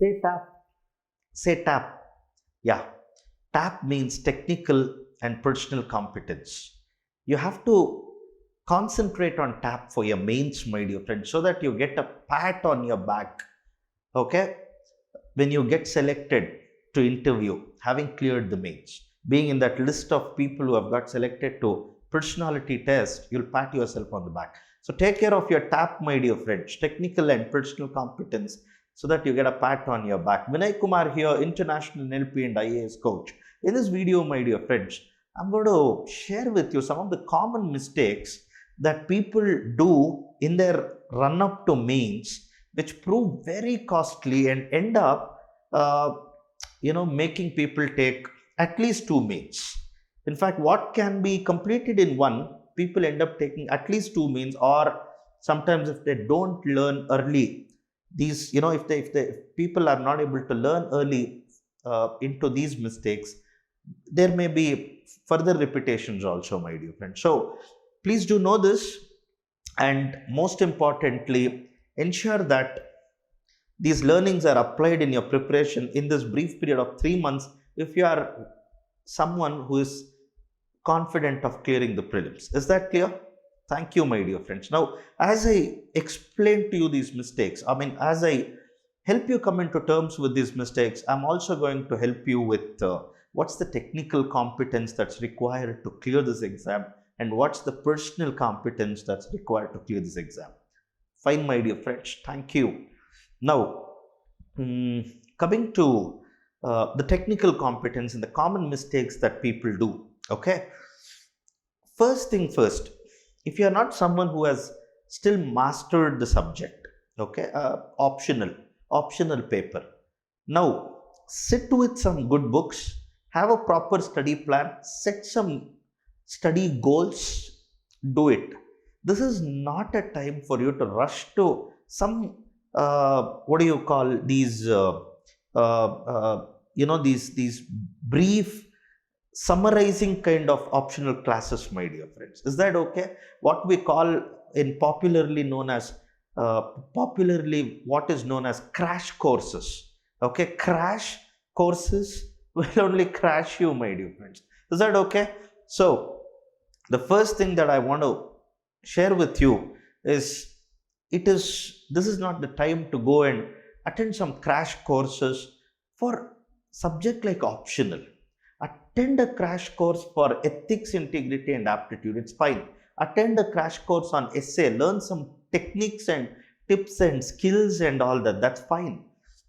Say tap. Say tap. Yeah. TAP means technical and personal competence. You have to concentrate on TAP for your mains, my dear friend, so that you get a pat on your back. Okay? When you get selected to interview, having cleared the mains, being in that list of people who have got selected to personality test, you'll pat yourself on the back. So take care of your TAP, my dear friends, technical and personal competence, so that you get a pat on your back. Vinay Kumar here, international NLP and IAS coach. In this video, my dear friends, I'm going to share with you some of the common mistakes that people do in their run up to mains, which prove very costly and end up, making people take at least two mains. In fact, what can be completed in one, people end up taking at least two mains, or sometimes if they don't learn early, these, if people are not able to learn early into these mistakes, there may be further repetitions also, my dear friend. So please do know this, and most importantly, ensure that these learnings are applied in your preparation in this brief period of 3 months if you are someone who is confident of clearing the prelims. Is that clear? Thank you, my dear friends. Now, as I explain to you these mistakes, as I help you come into terms with these mistakes, I'm also going to help you with what's the technical competence that's required to clear this exam, and what's the personal competence that's required to clear this exam. Fine, my dear friends. Thank you. Now, coming to the technical competence and the common mistakes that people do. Okay. First thing first, if you are not someone who has still mastered the subject, okay, optional paper. Now, sit with some good books, have a proper study plan, set some study goals, do it. This is not a time for you to rush to some, what do you call these, these brief summarizing kind of optional classes, my dear friends. Is that okay? What we call in popularly what is known as crash courses. Okay, crash courses will only crash you, my dear friends. Is that okay? So the first thing that I want to share with you is, this is not the time to go and attend some crash courses for subject like optional. Attend a crash course for ethics, integrity and aptitude. It's fine. Attend a crash course on essay, learn some techniques and tips and skills and all that. That's fine.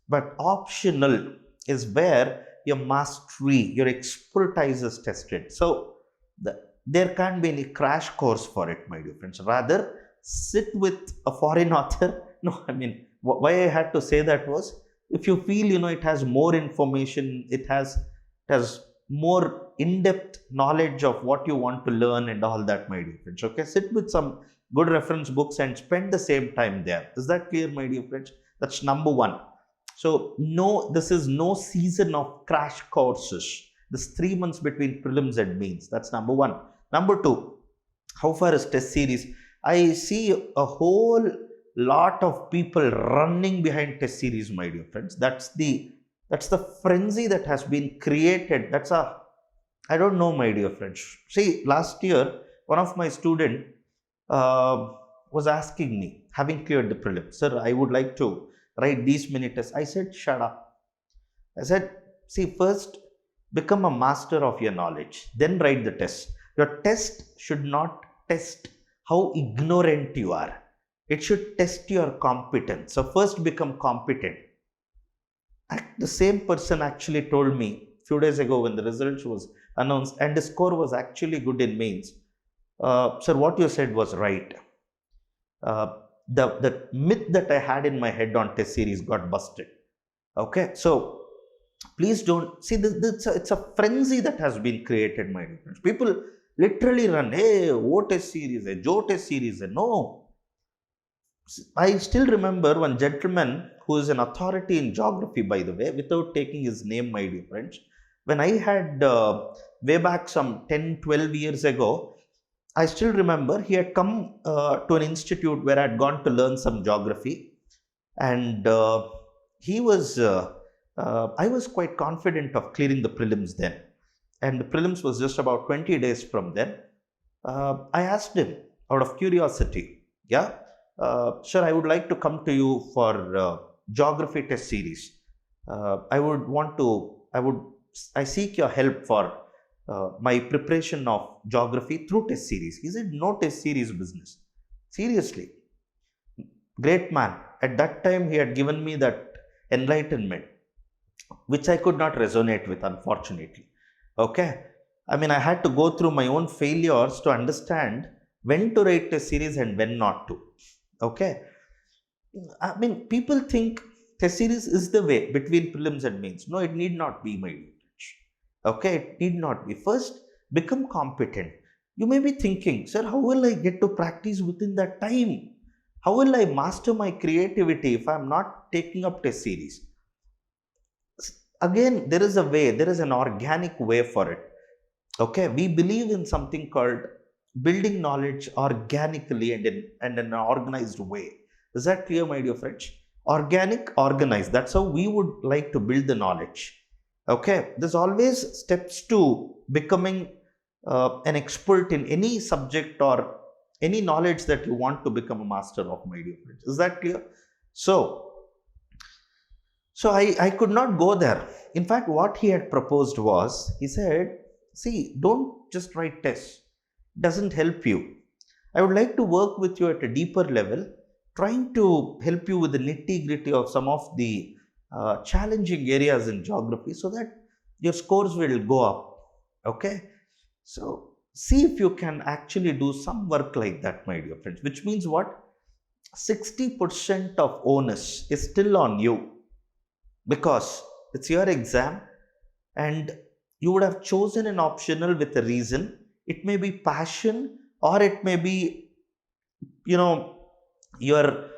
But optional is where your mastery, your expertise is tested. So there can't be any crash course for it, my dear friends. Rather, sit with a foreign author. No, why I had to say that was, if you feel, it has more information, it has more in-depth knowledge of what you want to learn and all that, my dear friends. Okay, sit with some good reference books and spend the same time there. Is that clear, my dear friends? That's number one. So no, this is no season of crash courses. This 3 months between prelims and mains. That's number one. Number two, how far is test series? I see a whole lot of people running behind test series, my dear friends. That's the frenzy that has been created. I don't know, my dear friends. See, last year, one of my student was asking me, having cleared the prelims, sir, I would like to write these many tests. I said, shut up. I said, see, first become a master of your knowledge, then write the test. Your test should not test how ignorant you are. It should test your competence. So first become competent. The same person actually told me a few days ago when the results was announced and the score was actually good in mains. Sir, what you said was right. The myth that I had in my head on test series got busted. Okay, so please don't see this. It's a frenzy that has been created, my dear friends. People literally run, hey, what test series, Joe test series. No. I still remember one gentleman who is an authority in geography, by the way, without taking his name, my dear friends. When I had way back some 10, 12 years ago, I still remember he had come to an institute where I had gone to learn some geography, and he was, I was quite confident of clearing the prelims then. And the prelims was just about 20 days from then. I asked him out of curiosity, yeah, sir, I would like to come to you for geography test series. I seek your help for my preparation of geography through test series. He said, no test series business. Seriously, great man. At that time, he had given me that enlightenment, which I could not resonate with, unfortunately. Okay. I mean, I had to go through my own failures to understand when to write a series and when not to. Okay. I mean, people think test series is the way between prelims and mains. No, it need not be, my dear. Okay, it need not be. First, become competent. You may be thinking, sir, how will I get to practice within that time? How will I master my creativity if I'm not taking up test series? Again, there is a way, there is an organic way for it. Okay, we believe in something called building knowledge organically and in an organized way. Is that clear, my dear friends? Organic, organized. That's how we would like to build the knowledge. Okay, there's always steps to becoming an expert in any subject or any knowledge that you want to become a master of, my dear friends. Is that clear? So I could not go there. In fact, what he had proposed was, he said, see, don't just write tests. It doesn't help you. I would like to work with you at a deeper level, trying to help you with the nitty gritty of some of the challenging areas in geography so that your scores will go up. Okay. So see if you can actually do some work like that, my dear friends, which means what? 60% of onus is still on you, because it's your exam and you would have chosen an optional with a reason. It may be passion, or it may be, you know, your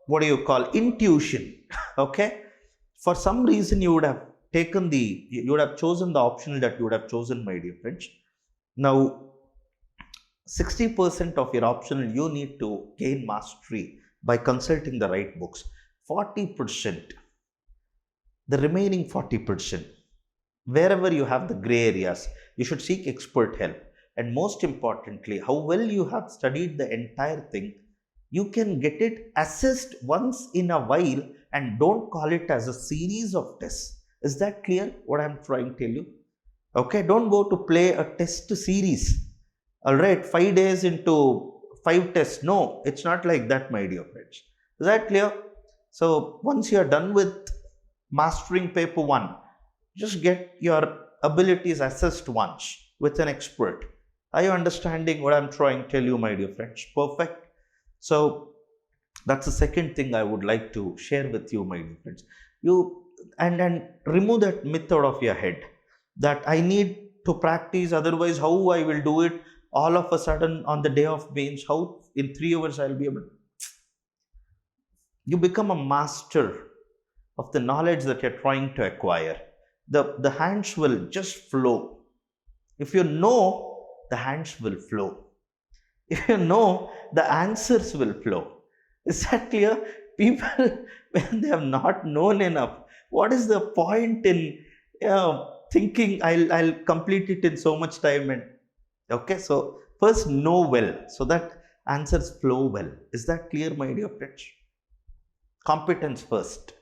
what do you call, intuition. Okay, for some reason you would have you would have chosen the optional that you would have chosen, my dear friends. Now 60% of your optional you need to gain mastery by consulting the right books. 40%, the remaining 40%, wherever you have the gray areas, you should seek expert help. And most importantly, how well you have studied the entire thing, you can get it assessed once in a while, and don't call it as a series of tests. Is that clear what I'm trying to tell you? Okay, don't go to play a test series. All right, 5 days into 5 tests. No, it's not like that, my dear friends. Is that clear? So once you're done with mastering paper one, just get your abilities assessed once with an expert. Are you understanding what I'm trying to tell you, my dear friends? Perfect. So that's the second thing I would like to share with you, my dear friends. You and remove that myth out of your head that I need to practice, otherwise how I will do it all of a sudden on the day of mains, how in 3 hours I'll be able to. You become a master of the knowledge that you're trying to acquire. The hands will just flow. If you know, the hands will flow. If you know, the answers will flow. Is that clear? People, when they have not known enough, what is the point in thinking I'll complete it in so much time? And okay, so first know well so that answers flow well. Is that clear, my dear friends? Competence first.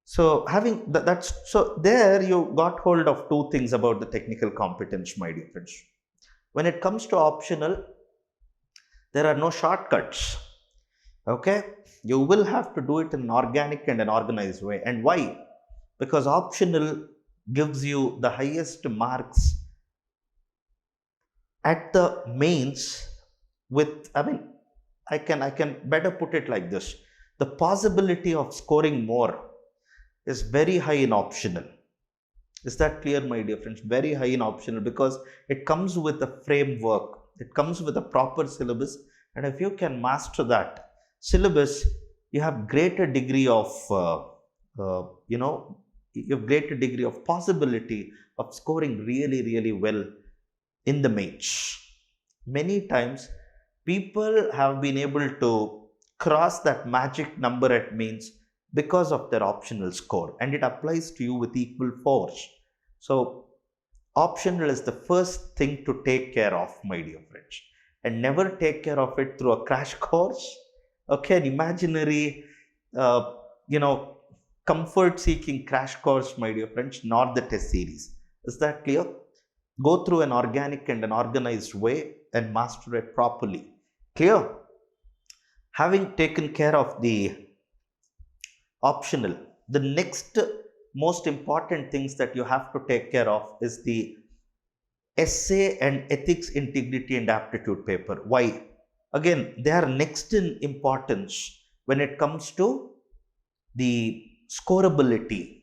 So having that's so there you got hold of two things about the technical competence, my dear friends. When it comes to optional, there are no shortcuts. Okay, you will have to do it in an organic and an organized way. And why? Because optional gives you the highest marks at the mains with, I mean, I can better put it like this. The possibility of scoring more is very high in optional. Is that clear, my dear friends? Very high in optional because it comes with a framework, it comes with a proper syllabus, and if you can master that syllabus, you have greater degree of you have greater degree of possibility of scoring really well in the mains. Many times, people have been able to cross that magic number at mains because of their optional score, and it applies to you with equal force. So optional is the first thing to take care of, my dear friends, and never take care of it through a crash course, okay, an imaginary uh, you know comfort seeking crash course, my dear friends, not the test series. Is that clear? Go through an organic and an organized way and master it properly. Clear? Having taken care of the optional, the next most important things that you have to take care of is the essay and ethics, integrity and aptitude paper. Why? Again, they are next in importance when it comes to the scorability.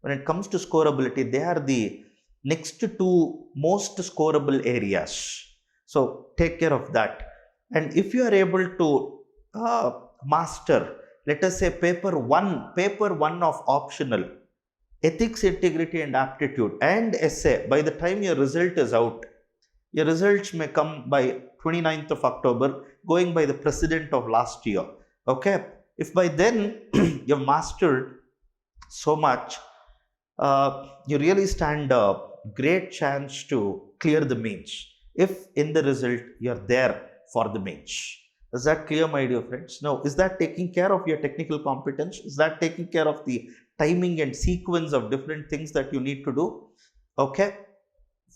When it comes to scorability, they are the next two most scorable areas. So take care of that. And if you are able to master, let us say paper one of optional, ethics, integrity and aptitude and essay, by the time your result is out, your results may come by 29th of October, going by the precedent of last year. Okay, if by then you've mastered so much, you really stand a great chance to clear the mains if in the result you're there for the mains. Is that clear, my dear friends? Now, is that taking care of your technical competence? Is that taking care of the timing and sequence of different things that you need to do? Okay,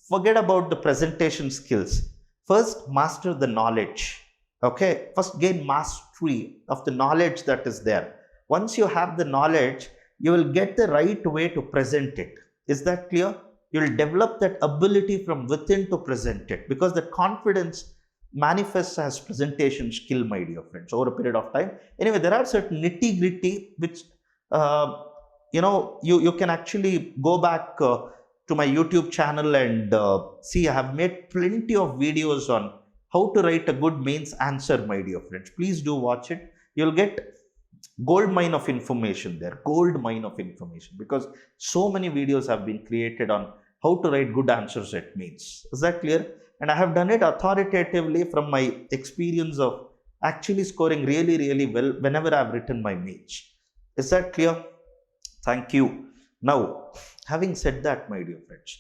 forget about the presentation skills. First, master the knowledge. Okay, first gain mastery of the knowledge that is there. Once you have the knowledge, you will get the right way to present it. Is that clear? You will develop that ability from within to present it, because the confidence manifests as presentation skill, my dear friends, over a period of time. Anyway, there are certain nitty gritty which you can actually go back to my YouTube channel and see. I have made plenty of videos on how to write a good mains answer, my dear friends. Please do watch it. You'll get gold mine of information there, gold mine of information, because so many videos have been created on how to write good answers at mains. Is that clear? And I have done it authoritatively from my experience of actually scoring really, really well whenever I've written my mains. Is that clear? Thank you. Now, having said that, my dear friends,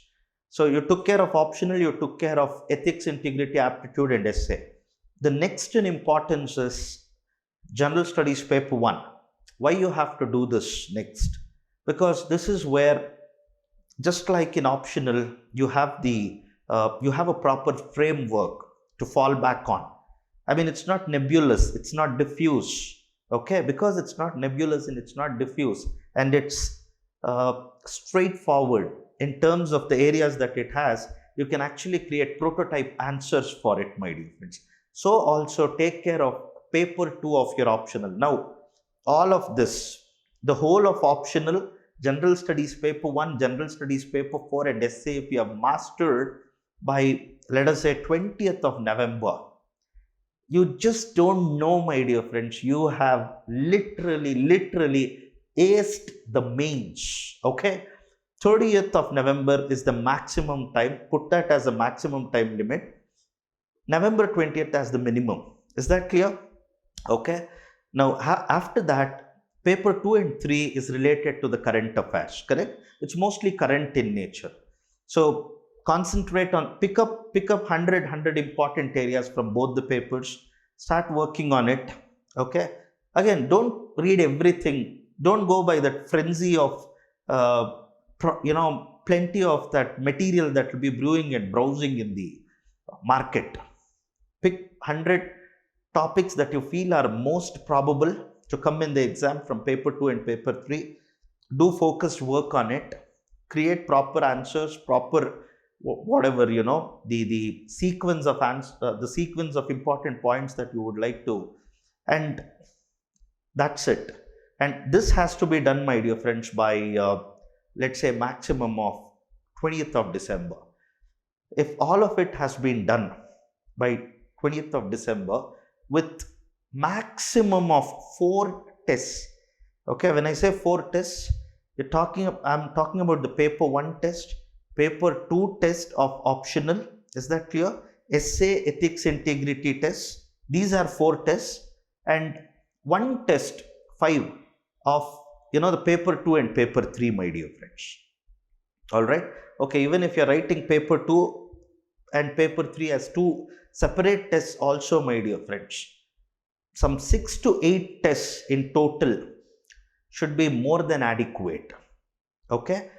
so you took care of optional, you took care of ethics, integrity, aptitude and essay. The next in importance is general studies paper 1. Why you have to do this next? Because this is where, just like in optional, you have a proper framework to fall back on. I mean, it's not nebulous, it's not diffuse. Okay, because it's not nebulous and it's not diffuse, and it's straightforward in terms of the areas that it has, you can actually create prototype answers for it, my dear friends. So also take care of paper 2 of your optional. Now, all of this, the whole of optional, general studies paper 1, general studies paper 4 and essay, if you have mastered by, let us say, 20th of November, you just don't know, my dear friends, you have literally aced the mains. Okay, 30th of November is the maximum time. Put that as a maximum time limit. November 20th as the minimum. Is that clear? Okay, now after that, paper 2 and 3 is related to the current affairs, correct? It's mostly current in nature. So concentrate on, pick up 100 important areas from both the papers, start working on it. Okay, again, don't read everything, don't go by that frenzy of plenty of that material that will be brewing and browsing in the market. Pick 100 topics that you feel are most probable to come in the exam from paper 2 and paper 3. Do focused work on it, create proper answers, proper whatever, the sequence of the sequence of important points that you would like to, and that's it. And this has to be done, my dear friends, by let's say maximum of 20th of December. If all of it has been done by 20th of December with maximum of 4 tests. Okay, when I say 4 tests, I'm talking about the paper 1 test, paper 2 test of optional. Is that clear? Essay, ethics, integrity tests. These are 4 tests, and 1 test 5 of the paper 2 and paper 3, my dear friends. All right. Okay, even if you're writing paper 2 and paper 3 as two separate tests also, my dear friends, some 6 to 8 tests in total should be more than adequate. Okay,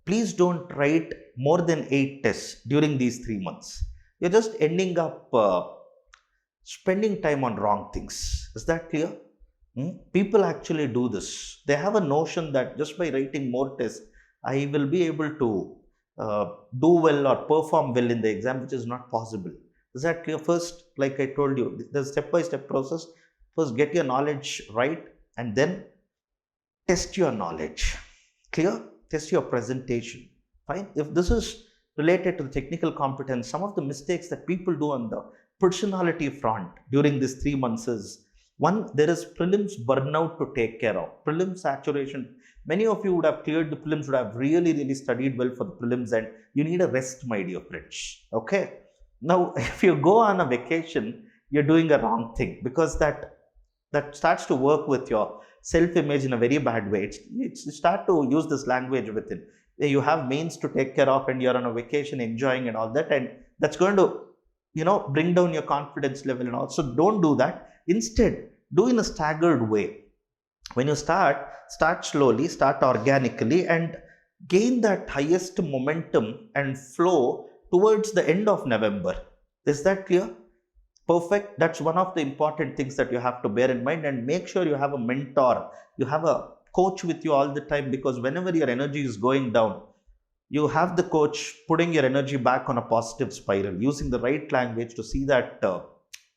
please don't write more than 8 tests during these 3 months. You're just ending up spending time on wrong things. Is that clear? People actually do this. They have a notion that just by writing more tests, I will be able to do well or perform well in the exam, which is not possible. Is that clear? First, like I told you, the step-by-step process. First, get your knowledge right, and then test your knowledge. Clear? Test your presentation. Fine. If this is related to the technical competence, some of the mistakes that people do on the personality front during these 3 months is, one, there is prelims burnout to take care of. Prelims saturation. Many of you would have cleared the prelims, would have really, really studied well for the prelims, and you need a rest, my dear friends. Okay. Now, if you go on a vacation, you're doing a wrong thing, because that starts to work with your self-image in a very bad way. It's start to use this language within. You have mains to take care of, and you're on a vacation enjoying and all that, and that's going to bring down your confidence level and all. So don't do that. Instead, do in a staggered way. When you start slowly, start organically, and gain that highest momentum and flow towards the end of November. Is that clear? Perfect. That's one of the important things that you have to bear in mind, and make sure you have a mentor, you have a coach with you all the time, because whenever your energy is going down, you have the coach putting your energy back on a positive spiral, using the right language to see that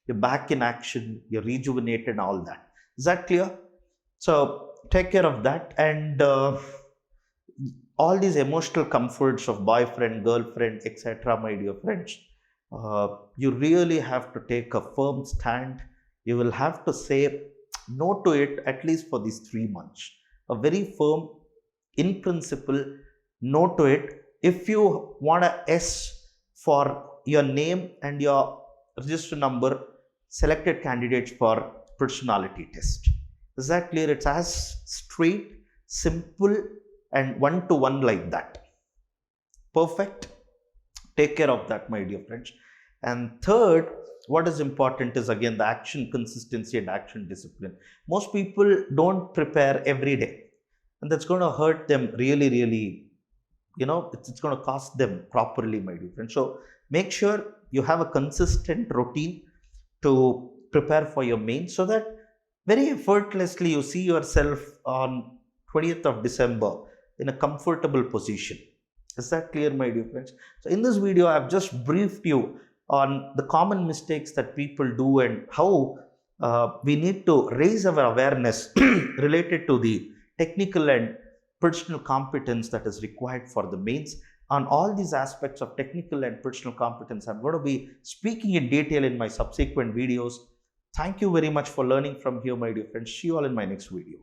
you're back in action, you're rejuvenated and all that. Is that clear? So take care of that, and all these emotional comforts of boyfriend, girlfriend, etc., my dear friends, you really have to take a firm stand. You will have to say no to it, at least for these 3 months. A very firm, in principle, no to it. If you want a S for your name and your register number, selected candidates for personality test. Is that clear? It's as straight, simple, and one-to-one like that. Perfect. Take care of that, my dear friends. And third, what is important is, again, the action consistency and action discipline. Most people don't prepare every day, and that's going to hurt them really, really. It's going to cost them properly, my dear friends. So make sure you have a consistent routine to prepare for your main, so that very effortlessly you see yourself on 20th of December in a comfortable position. Is that clear, my dear friends? So in this video, I've just briefed you on the common mistakes that people do, and how we need to raise our awareness related to the technical and personal competence that is required for the mains. On all these aspects of technical and personal competence, I'm going to be speaking in detail in my subsequent videos. Thank you very much for learning from here, my dear friends. See you all in my next video.